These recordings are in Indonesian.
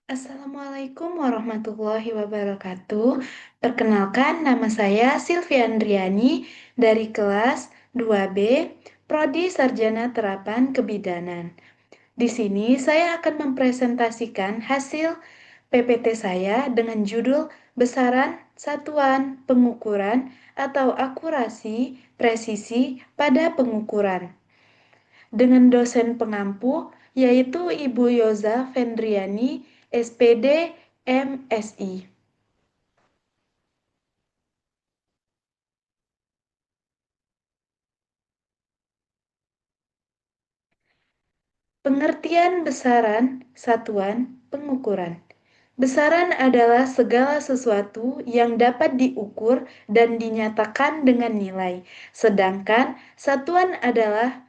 Assalamualaikum warahmatullahi wabarakatuh. Perkenalkan, nama saya Silvia Andriani dari kelas 2B, Prodi Sarjana Terapan Kebidanan. Di sini saya akan mempresentasikan hasil PPT saya dengan judul Besaran Satuan Pengukuran atau Akurasi Presisi pada Pengukuran dengan dosen pengampu yaitu Ibu Yoza Fendriani, SPD, MSI. Pengertian besaran satuan pengukuran. Besaran adalah segala sesuatu yang dapat diukur dan dinyatakan dengan nilai, sedangkan satuan adalah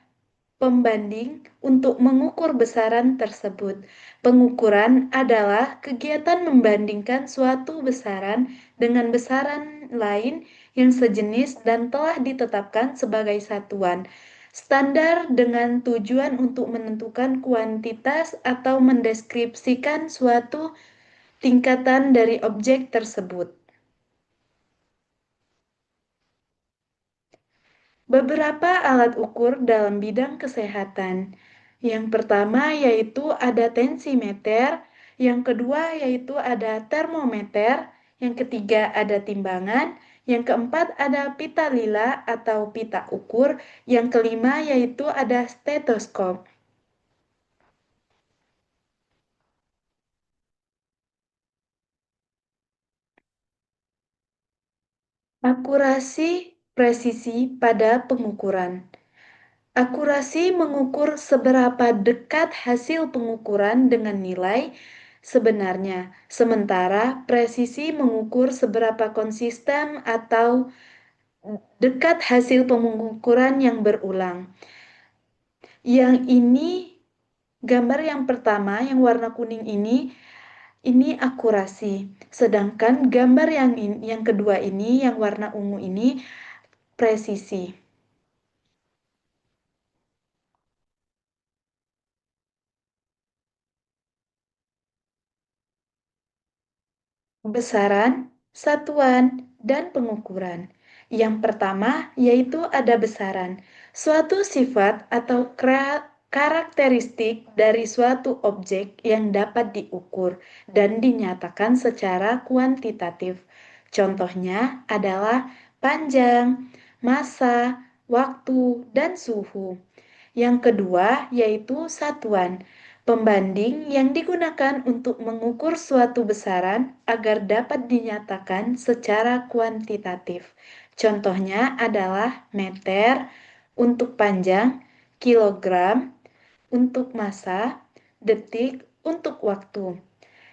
pembanding untuk mengukur besaran tersebut. Pengukuran adalah kegiatan membandingkan suatu besaran dengan besaran lain yang sejenis dan telah ditetapkan sebagai satuan standar dengan tujuan untuk menentukan kuantitas atau mendeskripsikan suatu tingkatan dari objek tersebut. Beberapa alat ukur dalam bidang kesehatan. Yang pertama yaitu ada tensimeter, yang kedua yaitu ada termometer, yang ketiga ada timbangan, yang keempat ada pita lila atau pita ukur, yang kelima yaitu ada stetoskop. Akurasi presisi pada pengukuran. Akurasi mengukur seberapa dekat hasil pengukuran dengan nilai sebenarnya, sementara presisi mengukur seberapa konsisten atau dekat hasil pengukuran yang berulang. Yang ini gambar yang pertama yang warna kuning ini akurasi. Sedangkan gambar yang kedua ini yang warna ungu ini presisi. Besaran, satuan, dan pengukuran. Yang pertama yaitu ada besaran, suatu sifat atau karakteristik dari suatu objek yang dapat diukur dan dinyatakan secara kuantitatif. Contohnya adalah panjang, massa, waktu, dan suhu. Yang kedua yaitu satuan, pembanding yang digunakan untuk mengukur suatu besaran agar dapat dinyatakan secara kuantitatif. Contohnya adalah meter untuk panjang, kilogram untuk massa, detik untuk waktu.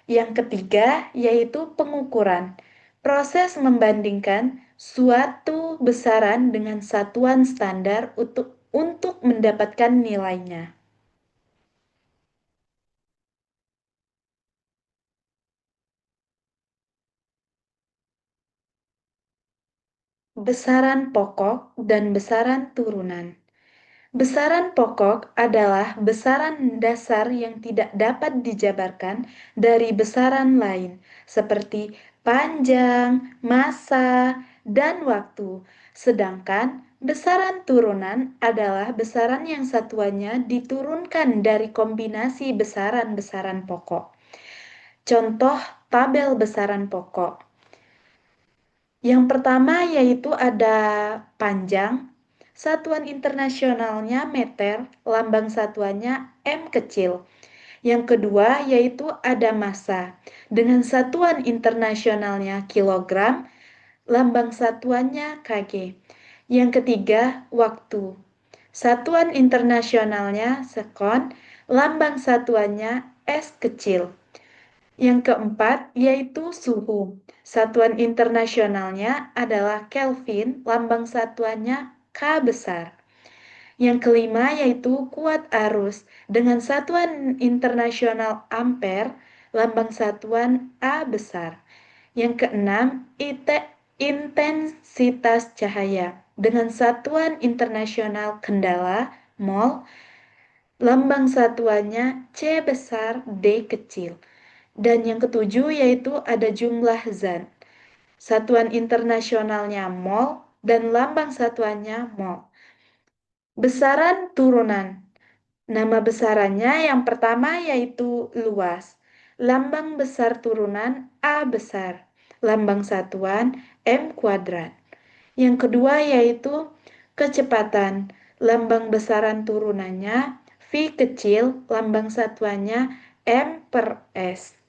Yang ketiga yaitu pengukuran. Proses membandingkan suatu besaran dengan satuan standar untuk mendapatkan nilainya. Besaran pokok dan besaran turunan. Besaran pokok adalah besaran dasar yang tidak dapat dijabarkan dari besaran lain, seperti panjang, massa, dan waktu. Sedangkan besaran turunan adalah besaran yang satuannya diturunkan dari kombinasi besaran-besaran pokok. Contoh tabel besaran pokok. Yang pertama yaitu ada panjang, satuan internasionalnya meter, lambang satuannya M kecil. Yang kedua yaitu ada massa, dengan satuan internasionalnya kilogram, lambang satuannya kg. Yang ketiga waktu, satuan internasionalnya sekon, lambang satuannya S kecil. Yang keempat yaitu suhu. Satuan internasionalnya adalah Kelvin, lambang satuannya K besar. Yang kelima yaitu kuat arus dengan satuan internasional ampere, lambang satuan A besar. Yang keenam, intensitas cahaya dengan satuan internasional kendala, mol, lambang satuannya C besar, D kecil. Dan yang ketujuh yaitu ada jumlah zat. Satuan internasionalnya mol dan lambang satuannya mol. Besaran turunan. Nama besarannya yang pertama yaitu luas. Lambang besar turunan A besar. Lambang satuan M kuadrat. Yang kedua yaitu kecepatan. Lambang besaran turunannya V kecil, lambang satuannya M per S.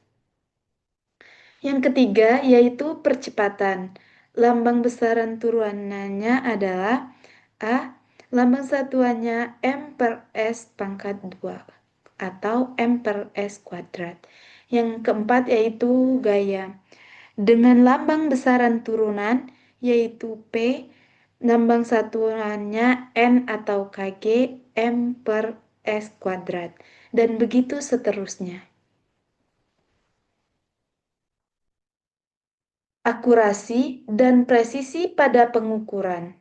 Yang ketiga yaitu percepatan. Lambang besaran turunannya adalah A, lambang satuannya M per S pangkat 2 atau M per S kuadrat. Yang keempat yaitu gaya. Dengan lambang besaran turunan yaitu P, lambang satuannya N atau kg M per S kuadrat. Dan begitu seterusnya. Akurasi dan presisi pada pengukuran.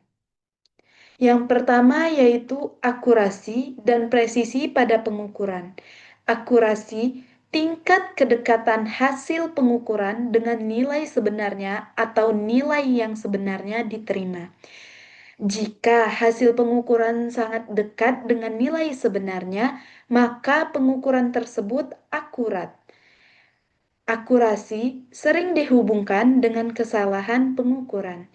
Yang pertama yaitu akurasi dan presisi pada pengukuran. Akurasi, tingkat kedekatan hasil pengukuran dengan nilai sebenarnya atau nilai yang sebenarnya diterima. Jika hasil pengukuran sangat dekat dengan nilai sebenarnya, maka pengukuran tersebut akurat. Akurasi sering dihubungkan dengan kesalahan pengukuran.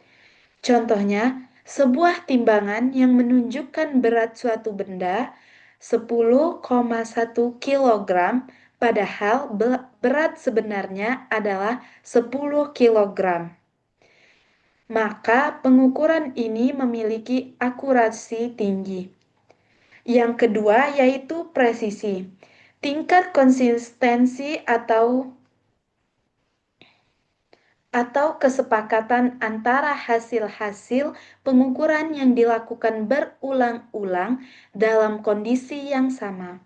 Contohnya, sebuah timbangan yang menunjukkan berat suatu benda 10,1 kilogram, padahal berat sebenarnya adalah 10 kilogram. Maka pengukuran ini memiliki akurasi tinggi. Yang kedua yaitu presisi. Tingkat konsistensi atau kesepakatan antara hasil-hasil pengukuran yang dilakukan berulang-ulang dalam kondisi yang sama.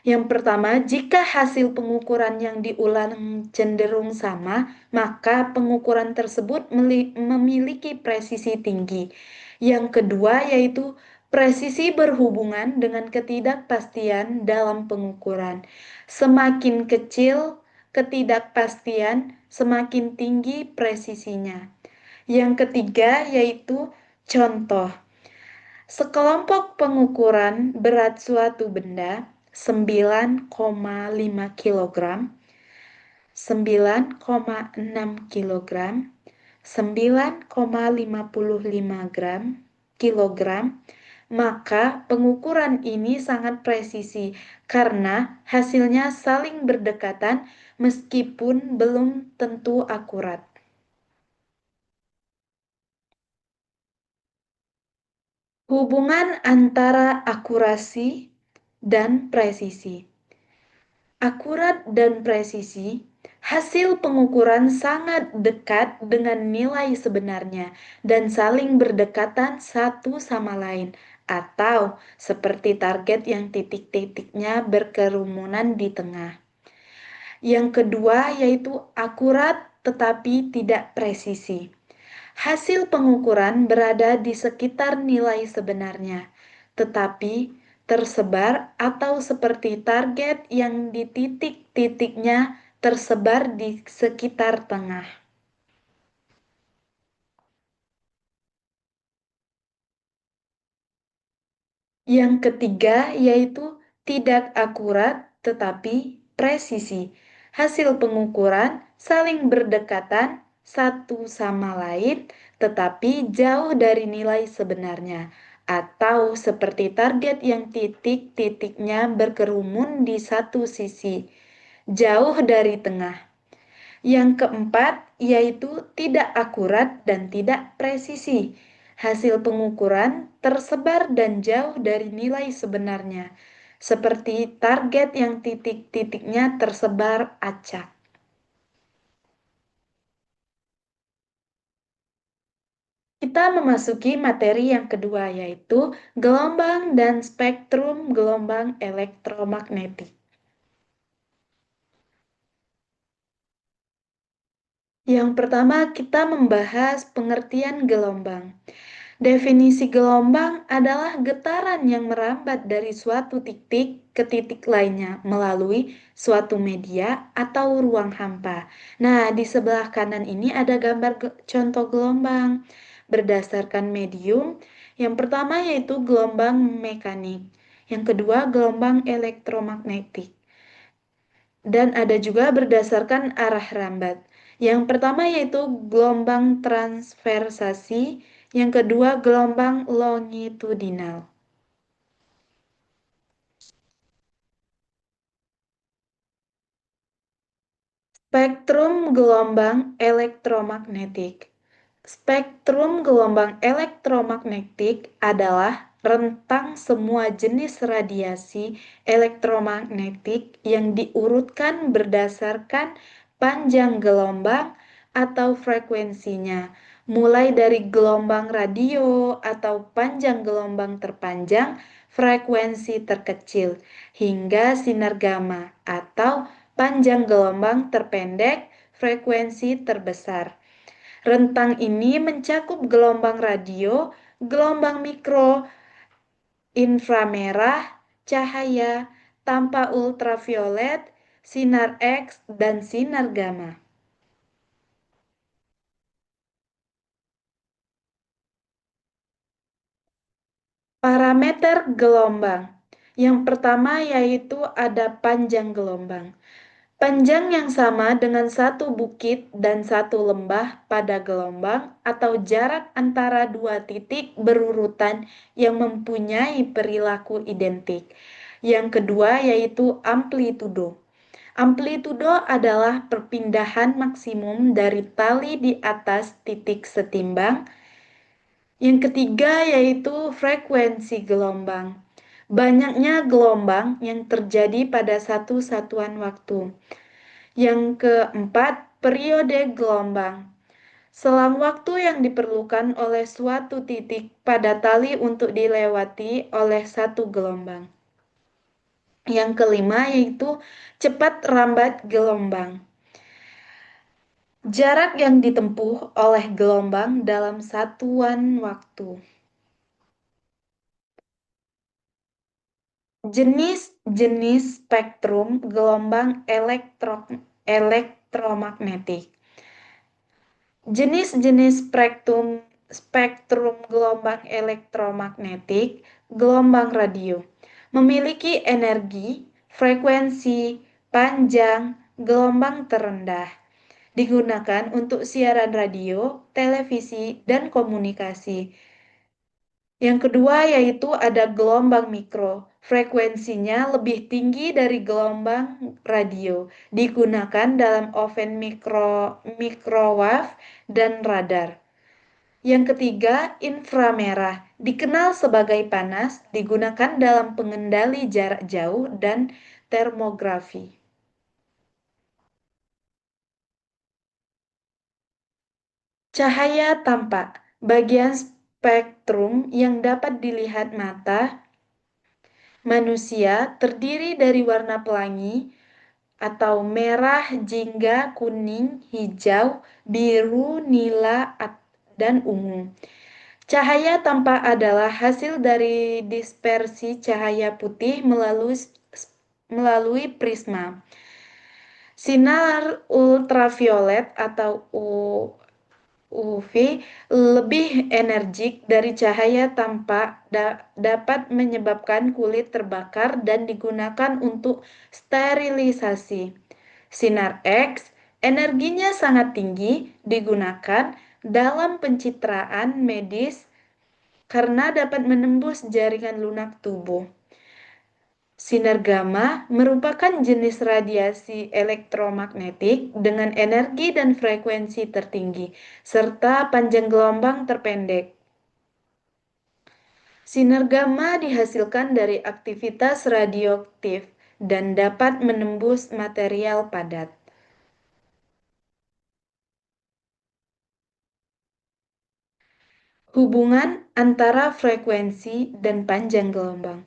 Yang pertama, jika hasil pengukuran yang diulang cenderung sama, maka pengukuran tersebut memiliki presisi tinggi. Yang kedua yaitu presisi berhubungan dengan ketidakpastian dalam pengukuran. Semakin kecil ketidakpastian, semakin tinggi presisinya. Yang ketiga yaitu contoh. Sekelompok pengukuran berat suatu benda 9,5 kilogram, 9,6 kilogram, 9,55 gram, kilogram, maka pengukuran ini sangat presisi karena hasilnya saling berdekatan meskipun belum tentu akurat. Hubungan antara akurasi dan presisi. Akurat dan presisi, hasil pengukuran sangat dekat dengan nilai sebenarnya dan saling berdekatan satu sama lain, atau seperti target yang titik-titiknya berkerumunan di tengah. Yang kedua yaitu akurat tetapi tidak presisi. Hasil pengukuran berada di sekitar nilai sebenarnya, tetapi tersebar atau seperti target yang di titik-titiknya tersebar di sekitar tengah. Yang ketiga yaitu tidak akurat tetapi presisi. Hasil pengukuran saling berdekatan satu sama lain tetapi jauh dari nilai sebenarnya atau seperti target yang titik-titiknya berkerumun di satu sisi, jauh dari tengah. Yang keempat yaitu tidak akurat dan tidak presisi. Hasil pengukuran tersebar dan jauh dari nilai sebenarnya, seperti target yang titik-titiknya tersebar acak. Kita memasuki materi yang kedua yaitu gelombang dan spektrum gelombang elektromagnetik. Yang pertama kita membahas pengertian gelombang. Definisi gelombang adalah getaran yang merambat dari suatu titik ke titik lainnya melalui suatu media atau ruang hampa. Nah, di sebelah kanan ini ada gambar contoh gelombang berdasarkan medium. Yang pertama yaitu gelombang mekanik, yang kedua gelombang elektromagnetik, dan ada juga berdasarkan arah rambat. Yang pertama yaitu gelombang transversasi, yang kedua gelombang longitudinal. Spektrum gelombang elektromagnetik. Spektrum gelombang elektromagnetik adalah rentang semua jenis radiasi elektromagnetik yang diurutkan berdasarkan panjang gelombang atau frekuensinya, mulai dari gelombang radio atau panjang gelombang terpanjang, frekuensi terkecil, hingga sinar gamma atau panjang gelombang terpendek, frekuensi terbesar. Rentang ini mencakup gelombang radio, gelombang mikro, inframerah, cahaya, tanpa ultraviolet, sinar X, dan sinar gamma. Parameter gelombang. Yang pertama yaitu ada panjang gelombang. Panjang yang sama dengan satu bukit dan satu lembah pada gelombang atau jarak antara dua titik berurutan yang mempunyai perilaku identik. Yang kedua yaitu amplitudo. Amplitudo adalah perpindahan maksimum dari tali di atas titik setimbang. Yang ketiga yaitu frekuensi gelombang. Banyaknya gelombang yang terjadi pada satu satuan waktu. Yang keempat, periode gelombang. Selang waktu yang diperlukan oleh suatu titik pada tali untuk dilewati oleh satu gelombang. Yang kelima yaitu cepat rambat gelombang. Jarak yang ditempuh oleh gelombang dalam satuan waktu. Jenis-jenis spektrum gelombang elektromagnetik. Jenis-jenis spektrum gelombang elektromagnetik, gelombang radio, memiliki energi, frekuensi, panjang, gelombang terendah. Digunakan untuk siaran radio, televisi, dan komunikasi. Yang kedua yaitu ada gelombang mikro. Frekuensinya lebih tinggi dari gelombang radio. Digunakan dalam oven microwave dan radar. Yang ketiga, inframerah. Dikenal sebagai panas, digunakan dalam pengendali jarak jauh dan termografi. Cahaya tampak, bagian spektrum yang dapat dilihat mata manusia terdiri dari warna pelangi atau merah, jingga, kuning, hijau, biru, nila, dan ungu. Cahaya tampak adalah hasil dari dispersi cahaya putih melalui prisma. Sinar ultraviolet atau UV lebih energik dari cahaya tampak dapat menyebabkan kulit terbakar dan digunakan untuk sterilisasi. Sinar X energinya sangat tinggi digunakan dalam pencitraan medis karena dapat menembus jaringan lunak tubuh. Sinar gamma merupakan jenis radiasi elektromagnetik dengan energi dan frekuensi tertinggi, serta panjang gelombang terpendek. Sinar gamma dihasilkan dari aktivitas radioaktif dan dapat menembus material padat. Hubungan antara frekuensi dan panjang gelombang.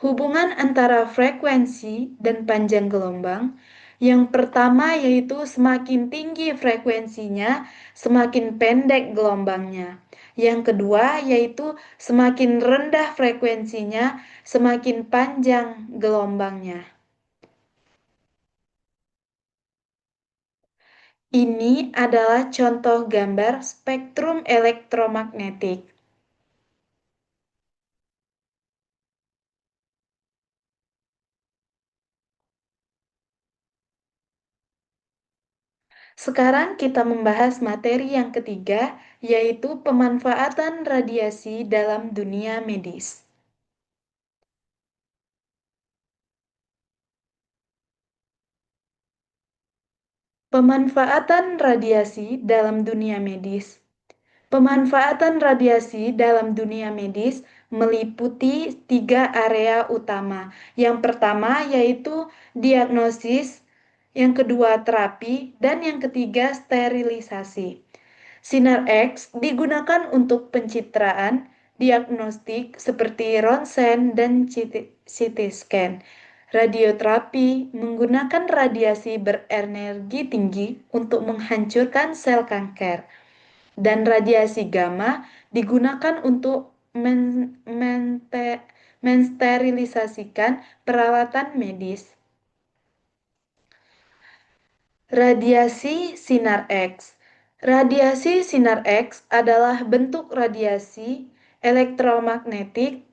Hubungan antara frekuensi dan panjang gelombang. Yang pertama yaitu semakin tinggi frekuensinya, semakin pendek gelombangnya. Yang kedua yaitu semakin rendah frekuensinya, semakin panjang gelombangnya. Ini adalah contoh gambar spektrum elektromagnetik. Sekarang kita membahas materi yang ketiga, yaitu pemanfaatan radiasi dalam dunia medis. Pemanfaatan radiasi dalam dunia medis. Pemanfaatan radiasi dalam dunia medis meliputi tiga area utama. Yang pertama yaitu diagnosis, yang kedua terapi, dan yang ketiga sterilisasi. Sinar X digunakan untuk pencitraan, diagnostik seperti ronsen dan CT scan. Radioterapi menggunakan radiasi berenergi tinggi untuk menghancurkan sel kanker. Dan radiasi gamma digunakan untuk mensterilisasikan peralatan medis. Radiasi sinar X. Radiasi sinar X adalah bentuk radiasi elektromagnetik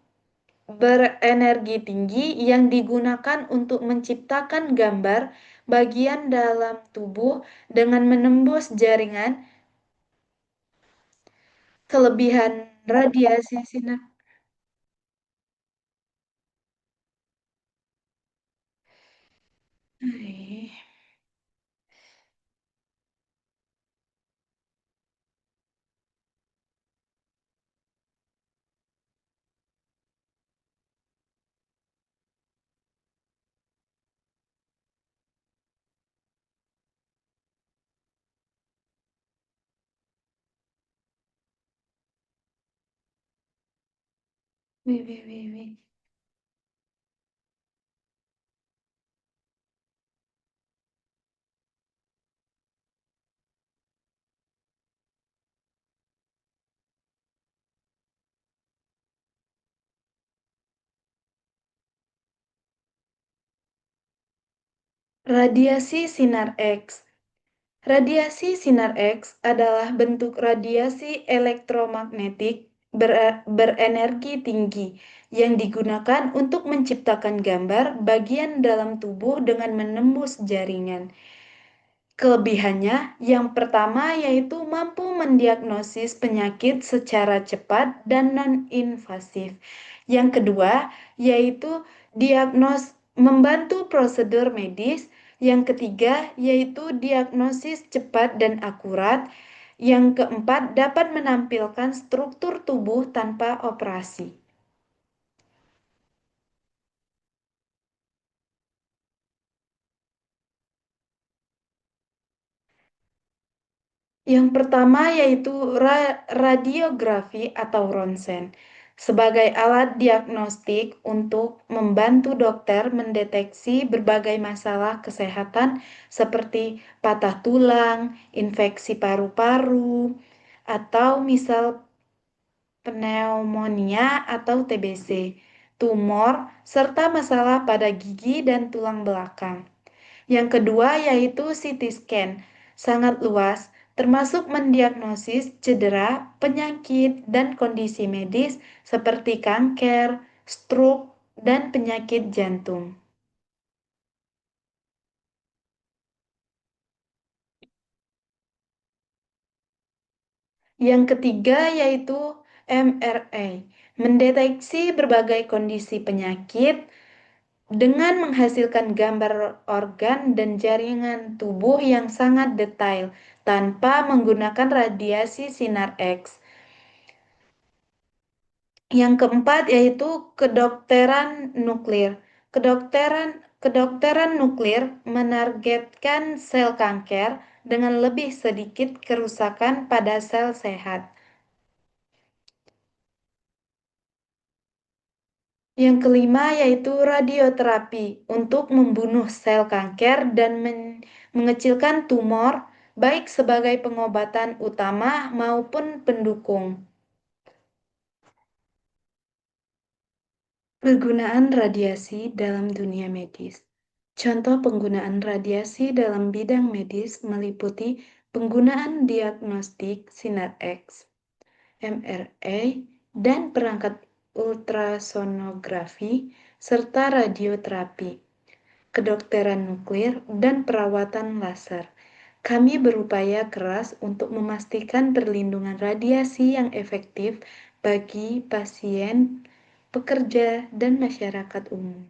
berenergi tinggi yang digunakan untuk menciptakan gambar bagian dalam tubuh dengan menembus jaringan. Kelebihan radiasi sinar. Eh, wih, wih, wih, wih. Radiasi sinar X. Radiasi sinar X adalah bentuk radiasi elektromagnetik berenergi tinggi yang digunakan untuk menciptakan gambar bagian dalam tubuh dengan menembus jaringan. Kelebihannya, yang pertama yaitu mampu mendiagnosis penyakit secara cepat dan non-invasif. Yang kedua yaitu membantu prosedur medis. Yang ketiga yaitu diagnosis cepat dan akurat. Yang keempat dapat menampilkan struktur tubuh tanpa operasi. Yang pertama yaitu radiografi atau ronsen sebagai alat diagnostik untuk membantu dokter mendeteksi berbagai masalah kesehatan seperti patah tulang, infeksi paru-paru, atau misal pneumonia atau TBC, tumor, serta masalah pada gigi dan tulang belakang. Yang kedua yaitu CT scan, sangat luas, termasuk mendiagnosis cedera, penyakit, dan kondisi medis seperti kanker, stroke, dan penyakit jantung. Yang ketiga yaitu MRI, mendeteksi berbagai kondisi penyakit dengan menghasilkan gambar organ dan jaringan tubuh yang sangat detail tanpa menggunakan radiasi sinar X. Yang keempat yaitu kedokteran nuklir. Kedokteran nuklir menargetkan sel kanker dengan lebih sedikit kerusakan pada sel sehat. Yang kelima yaitu radioterapi untuk membunuh sel kanker dan mengecilkan tumor baik sebagai pengobatan utama maupun pendukung. Penggunaan radiasi dalam dunia medis. Contoh penggunaan radiasi dalam bidang medis meliputi penggunaan diagnostik sinar X, MRI, dan perangkat ultrasonografi, serta radioterapi, kedokteran nuklir, dan perawatan laser. Kami berupaya keras untuk memastikan perlindungan radiasi yang efektif bagi pasien, pekerja, dan masyarakat umum.